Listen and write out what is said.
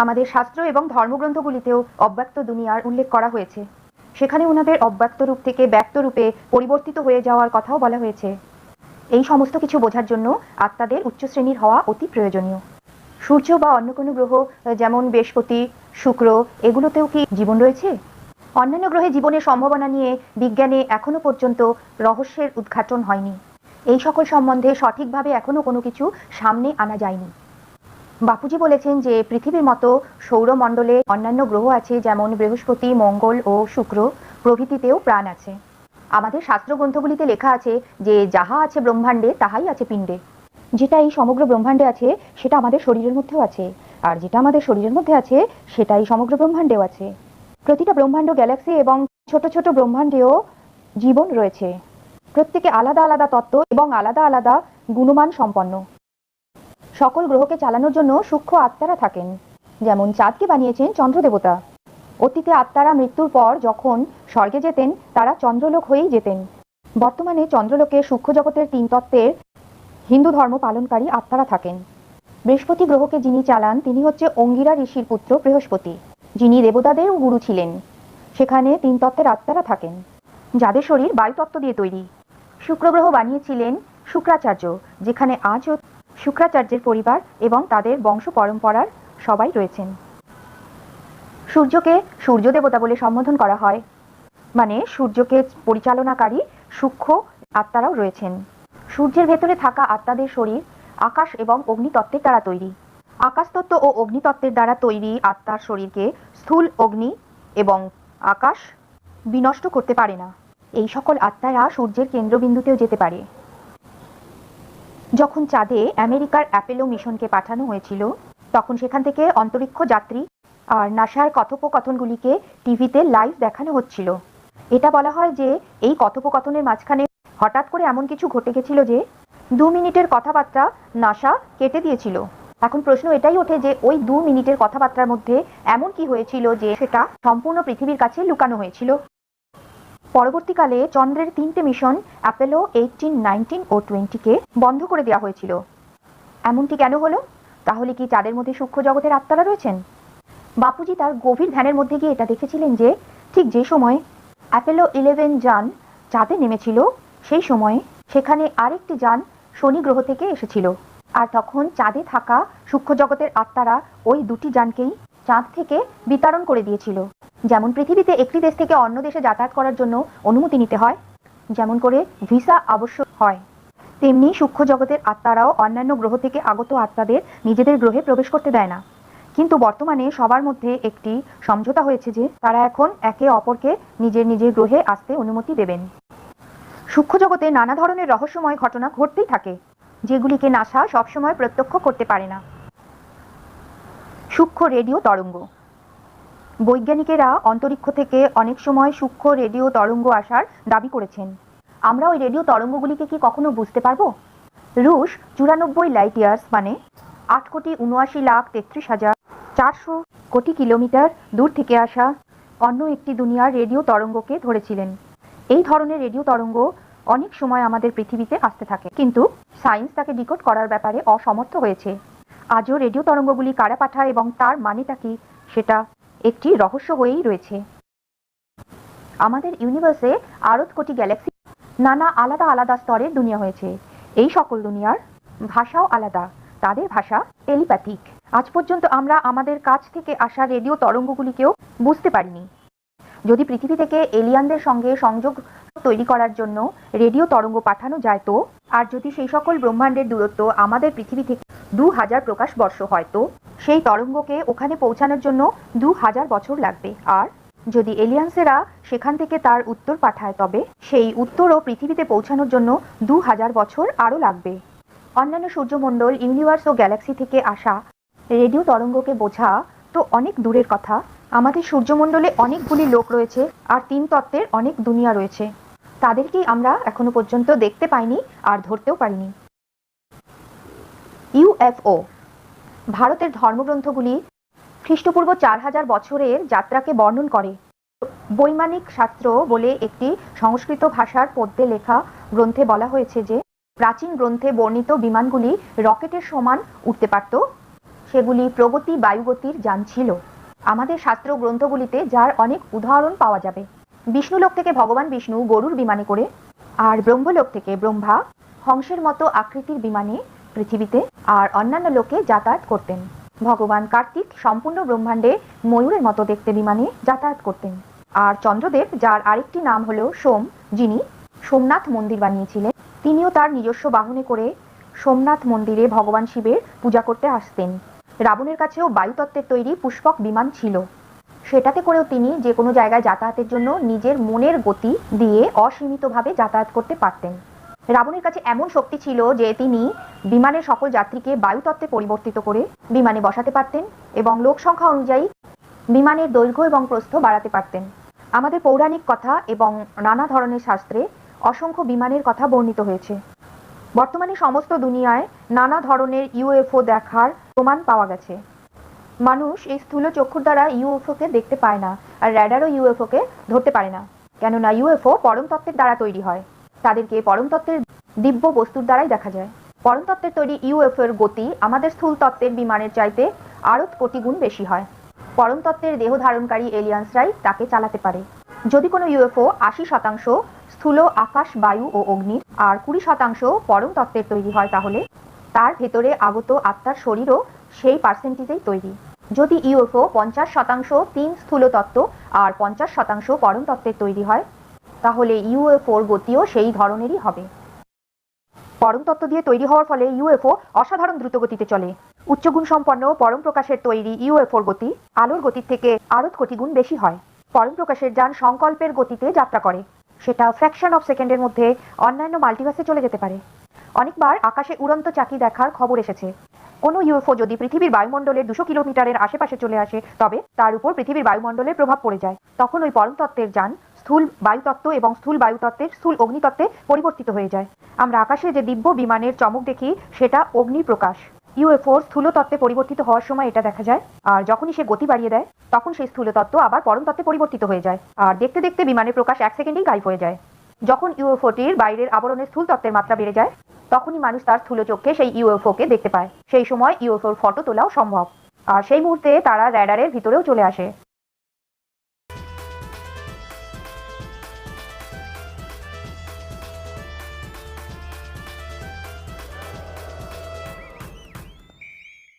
আমাদের শাস্ত্র এবং ধর্মগ্রন্থগুলিতেও অব্যক্ত দুনিয়ার উল্লেখ করা হয়েছে। সেখানে ওনাদের অব্যক্ত রূপ থেকে ব্যক্ত রূপে পরিবর্তিত হয়ে যাওয়ার কথাও বলা হয়েছে। এই সমস্ত কিছু বোঝার জন্য আত্মাদের উচ্চ শ্রেণীর হওয়া অতি প্রয়োজনীয়। সূর্য বা অন্য কোনো গ্রহ যেমন বৃহস্পতি, শুক্র, এগুলোতেও কি জীবন রয়েছে? অন্যান্য গ্রহে জীবনের সম্ভাবনা নিয়ে বিজ্ঞানে এখনো পর্যন্ত রহস্যের উদ্ঘাটন হয়নি। এই সকল সম্বন্ধে সঠিকভাবে এখনো কোনো কিছু সামনে আনা যায়নি। বাপুজি বলেছেন যে পৃথিবীর মতো সৌরমণ্ডলে অন্যান্য গ্রহ আছে, যেমন বৃহস্পতি, মঙ্গল ও শুক্র প্রভৃতিতেও প্রাণ আছে। আমাদের শাস্ত্র গ্রন্থগুলিতে লেখা আছে যে যাহা আছে ব্রহ্মাণ্ডে তাহাই আছে পিণ্ডে। যেটা এই সমগ্র ব্রহ্মাণ্ডে আছে সেটা আমাদের শরীরের মধ্যেও আছে, আর যেটা আমাদের শরীরের মধ্যে আছে সেটাই সমগ্র ব্রহ্মাণ্ডেও আছে। প্রতিটা ব্রহ্মাণ্ড, গ্যালাক্সি এবং ছোট ছোট ব্রহ্মাণ্ডেও জীবন রয়েছে। প্রত্যেকে আলাদা আলাদা তত্ত্ব এবং আলাদা আলাদা গুণমান সম্পন্ন। সকল গ্রহকে চালানোর জন্য সূক্ষ্ম আত্মারা থাকেন। যেমন চাঁদকে বানিয়েছেন চন্দ্রদেবতা। অতীতে আত্মারা মৃত্যুর পর যখন স্বর্গে যেতেন তারা চন্দ্রলোক হয়েই যেতেন। বর্তমানে চন্দ্রলোকে সূক্ষ্ম জগতের 3 তত্ত্বের হিন্দু ধর্ম পালনকারী আত্মারা থাকেন। বৃহস্পতি গ্রহকে যিনি চালান তিনি হচ্ছে অঙ্গিরা ঋষির পুত্র বৃহস্পতি, যিনি দেবতাদের গুরু ছিলেন। সেখানে 3 তত্ত্বের আত্মারা থাকেন, যাদের শরীর বায়ুতত্ত্ব দিয়ে তৈরি। শুক্র গ্রহ বানিয়েছিলেন শুক্রাচার্য, যেখানে আজও শুক্রাচার্যের পরিবার এবং তাদের বংশ পরম্পরার সবাই রয়েছেন। সূর্যকে সূর্য দেবতা বলে সম্বোধন করা হয়, মানে সূর্যকে পরিচালনাকারী সূক্ষ্ম আত্মারাও রয়েছেন। সূর্যের ভেতরে থাকা আত্মাদের শরীর আকাশ এবং অগ্নিতত্ত্বের দ্বারা তৈরি। আকাশতত্ত্ব ও অগ্নিতত্ত্বের দ্বারা তৈরি আত্মার শরীরকে স্থূল অগ্নি এবং আকাশ বিনষ্ট করতে পারে না। এই সকল আত্মারা সূর্যের কেন্দ্রবিন্দুতেও যেতে পারে। যখন চাঁদে আমেরিকার অ্যাপোলো মিশনকে পাঠানো হয়েছিল তখন সেখান থেকে অন্তরিক্ষ যাত্রী আর নাসার কথোপকথনগুলিকে টিভিতে লাইভ দেখানো হচ্ছিল। এটা বলা হয় যে এই কথোপকথনের মাঝখানে হঠাৎ করে এমন কিছু ঘটে গেছিল যে 2 মিনিটের কথাবার্তা নাসা কেটে দিয়েছিল। এখন প্রশ্ন এটাই ওঠে যে ওই 2 মিনিটের কথাবার্তার মধ্যে এমন কি হয়েছিল যে সেটা সম্পূর্ণ পৃথিবীর কাছে লুকানো হয়েছিল। পরবর্তীকালে চন্দ্রের 3টে মিশন অ্যাপোলো 18, 19 ও 20কে বন্ধ করে দেওয়া হয়েছিল। এমনটি কেন হলো? তাহলে কি চাঁদের মধ্যে সূক্ষ্ম জগতের আত্মারা রয়েছেন? বাপুজি তার গভীর ধ্যানের মধ্যে গিয়ে এটা দেখেছিলেন যে ঠিক যে সময় অ্যাপোলো 11 যান চাঁদে নেমেছিল সেই সময়ে সেখানে আরেকটি যান শনি গ্রহ থেকে এসেছিল, আর তখন চাঁদে থাকা সূক্ষ্ম জগতের আত্মারা ওই 2টি যানকেই চাঁদ থেকে বিতরণ করে দিয়েছিল। যেমন পৃথিবীতে একটি দেশ থেকে অন্য দেশে যাতায়াত করার জন্য অনুমতি নিতে হয়, যেমন করে ভিসা আবশ্যক হয়, তেমনি সূক্ষ্ম জগতের আত্মারাও অন্যান্য গ্রহ থেকে আগত আত্মাদের নিজেদের গ্রহে প্রবেশ করতে দেয় না। কিন্তু বর্তমানে সবার মধ্যে একটি সমঝোতা হয়েছে যে তারা এখন একে অপরকে নিজের নিজের গ্রহে আসতে অনুমতি দেবেন। সূক্ষ্ম জগতে নানা ধরনের রহস্যময় ঘটনা ঘটতেই থাকে, যেগুলিকে নাসা সবসময় প্রত্যক্ষ করতে পারে না। সূক্ষ্ম রেডিও তরঙ্গ। বৈজ্ঞানিকেরা অন্তরিক্ষ থেকে অনেক সময় সূক্ষ্ম রেডিও তরঙ্গ আসার দাবি করেছেন। আমরা ওই রেডিও তরঙ্গগুলিকে কি কখনো বুঝতে পারবো? রুশ 94 লাইট ইয়ার্স মানে 8,79,33,400 কোটি কিলোমিটার দূর থেকে আসা অন্য একটি দুনিয়ার রেডিও তরঙ্গকে ধরেছিলেন। এই ধরনের রেডিও তরঙ্গ অনেক সময় আমাদের পৃথিবীতে আসতে থাকে, কিন্তু সায়েন্স তাকে ডিকোড করার ব্যাপারে অসমর্থ হয়েছে। আজও রেডিও তরঙ্গগুলি কারা পাঠায় এবং তার মানেটা কি সেটা একটি রহস্য হয়েই রয়েছে। আমাদের ইউনিভার্সে আরত কোটি গ্যালাক্সি, নানা আলাদা আলাদা স্তরের দুনিয়া হয়েছে। এই সকল দুনিয়ার ভাষাও আলাদা, তাদের ভাষা টেলিপ্যাথিক। আজ পর্যন্ত আমরা আমাদের কাছ থেকে আসা রেডিও তরঙ্গগুলিকেও বুঝতে পারিনি। যদি পৃথিবী থেকে এলিয়ানদের সঙ্গে সংযোগ তৈরি করার জন্য রেডিও তরঙ্গ পাঠানো যায় তো, আর যদি সেই সকল ব্রহ্মাণ্ডের দূরত্ব আমাদের পৃথিবী থেকে 2000 প্রকাশ বর্ষ হয় তো সেই তরঙ্গকে ওখানে পৌঁছানোর জন্য 2000 বছর লাগবে। আর যদি এলিয়ান্সেরা সেখান থেকে তার উত্তর পাঠায় তবে সেই উত্তরও পৃথিবীতে পৌঁছানোর জন্য 2000 বছর আরও লাগবে। অন্যান্য সূর্যমণ্ডল, ইউনিভার্স ও গ্যালাক্সি থেকে আসা রেডিও তরঙ্গকে বোঝা তো অনেক দূরের কথা। আমাদের সূর্যমণ্ডলে অনেকগুলি লোক রয়েছে আর 3 তত্ত্বের অনেক দুনিয়া রয়েছে, তাদেরকেই আমরা এখনো পর্যন্ত দেখতে পাইনি আর ধরতেও পারিনি। ইউএফও। ভারতের ধর্মগ্রন্থগুলি খ্রিস্টপূর্ব 4000 বছরের যাত্রাকে বর্ণন করে। বৈমানিক শাস্ত্র বলে একটি সংস্কৃত ভাষার পদ্যে লেখা গ্রন্থে বলা হয়েছে যে প্রাচীন গ্রন্থে বর্ণিত বিমানগুলি রকেটের সমান উঠতে পারত। সেগুলি প্রগতি বায়ুগতির যান ছিল। আমাদের শাস্ত্র গ্রন্থগুলিতে যার অনেক উদাহরণ পাওয়া যাবে। বিষ্ণুলোক থেকে ভগবান বিষ্ণু গরুর বিমানে করে, আর ব্রহ্মলোক থেকে ব্রহ্মা হংসের মতো আকৃতির বিমানে পৃথিবীতে আর অন্যান্য লোকে যাতায়াত করতেন। ভগবান কার্তিক সম্পূর্ণ ব্রহ্মাণ্ডে ময়ূরের মতো দেখতে বিমানে যাতায়াত করতেন। আর চন্দ্রদেব, যার আরেকটি নাম হলো সোম, যিনি সোমনাথ মন্দির বানিয়েছিলেন, তিনিও তার নিজস্ব বাহনে করে সোমনাথ মন্দিরে ভগবান শিবের পূজা করতে আসতেন। রাবণের কাছেও বায়ুতত্ত্বের তৈরি পুষ্পক বিমান ছিল। সেটাতে করেও তিনি যে কোনো জায়গায় যাতায়াতের জন্য নিজের মনের গতি দিয়ে অসীমিতভাবে যাতায়াত করতে পারতেন। রাবণের কাছে এমন শক্তি ছিল যে তিনি বিমানের সকল যাত্রীকে বায়ুতত্ত্বে পরিবর্তিত করে বিমানে বসাতে পারতেন এবং লোক সংখ্যা অনুযায়ী বিমানের দৈর্ঘ্য এবং প্রস্থ বাড়াতে পারতেন। আমাদের পৌরাণিক কথা এবং নানা ধরনের শাস্ত্রে অসংখ্য বিমানের কথা বর্ণিত হয়েছে। বর্তমানে সমস্ত দুনিয়ায় নানা ধরনের ইউএফও দেখার প্রমাণ পাওয়া গেছে। মানুষ এই স্থূল চক্ষুর দ্বারা ইউএফওকে দেখতে পায় না, আর র্যাডারও ইউএফওকে ধরতে পারে না, কেননা ইউএফও পরম তত্ত্বের দ্বারা তৈরি হয়। তাদেরকে পরম তত্ত্বের দিব্য বস্তুর দ্বারাই দেখা যায়। পরম তত্ত্বের তৈরি ইউএফওর গতি আমাদের স্থূল তত্ত্বের বিমানের চাইতে আরও কোটি গুণ বেশি হয়। পরম তত্ত্বের দেহ ধারণকারী এলিয়ান্সরাই তাকে চালাতে পারে। যদি কোনো ইউএফও 80% স্থূল আকাশ, বায়ু ও অগ্নির আর 20% পরম তত্ত্বের তৈরি হয়, তাহলে তার ভেতরে আগত আত্মার শরীরও সেই পার্সেন্টেজেই তৈরি। যদি ইউএফও 50% 3 স্থূল তত্ত্ব আর 50% পরম তত্ত্বের তৈরি হয়, তাহলে ইউএফওর গতিও সেই ধরনেরই হবে। পরম তত্ত্ব দিয়ে তৈরি হওয়ার ফলে ইউএফও অসাধারণ দ্রুত গতিতে চলে। উচ্চগুণ সম্পন্ন পরম প্রকাশের তৈরি ইউএফওর গতি আলোর গতির থেকে আরও কোটি গুণ বেশি হয়। পরম প্রকাশের যান সংকল্পের গতিতে যাত্রা করে। সেটা ফ্র্যাকশন অফ সেকেন্ডের মধ্যে অন্যান্য মাল্টিভার্সে চলে যেতে পারে। অনেকবার আকাশে উড়ন্ত চাকি দেখার খবর এসেছে। কোনো ইউএফও যদি পৃথিবীর বায়ুমণ্ডলের 200 কিলোমিটারের আশেপাশে চলে আসে, তবে তার উপর পৃথিবীর বায়ুমণ্ডলের প্রভাব পড়ে যায়। তখন ওই পরম তত্ত্বের যান স্থূল বায়ুতত্ত্ব এবং স্থূল বায়ুতত্ত্বের স্থূল অগ্নিতত্ত্বে পরিবর্তিত হয়ে যায়। আমরা আকাশে যে দিব্য বিমানের চমক দেখি, সেটা অগ্নি প্রকাশ। ইউএফওর স্থূল তত্ত্বে পরিবর্তিত হওয়ার সময় এটা দেখা যায়, আর যখনই সে গতি বাড়িয়ে দেয়, তখন সেই স্থূল তত্ত্ব আবার পরম তত্ত্বে পরিবর্তিত হয়ে যায়, আর দেখতে দেখতে বিমানের প্রকাশ 1 সেকেন্ডেই গায়েব হয়ে যায়। যখন ইউএফওটির বাইরের আবরণে স্থূল তত্ত্বের মাত্রা বেড়ে যায়, তখনই মানুষ তার স্থূল চোখে সেই ইউএফওকে দেখতে পায়। সেই সময় ইউএফওর ফটো তোলাও সম্ভব, আর সেই মুহূর্তে তারা র্যাডারের ভিতরেও চলে আসে।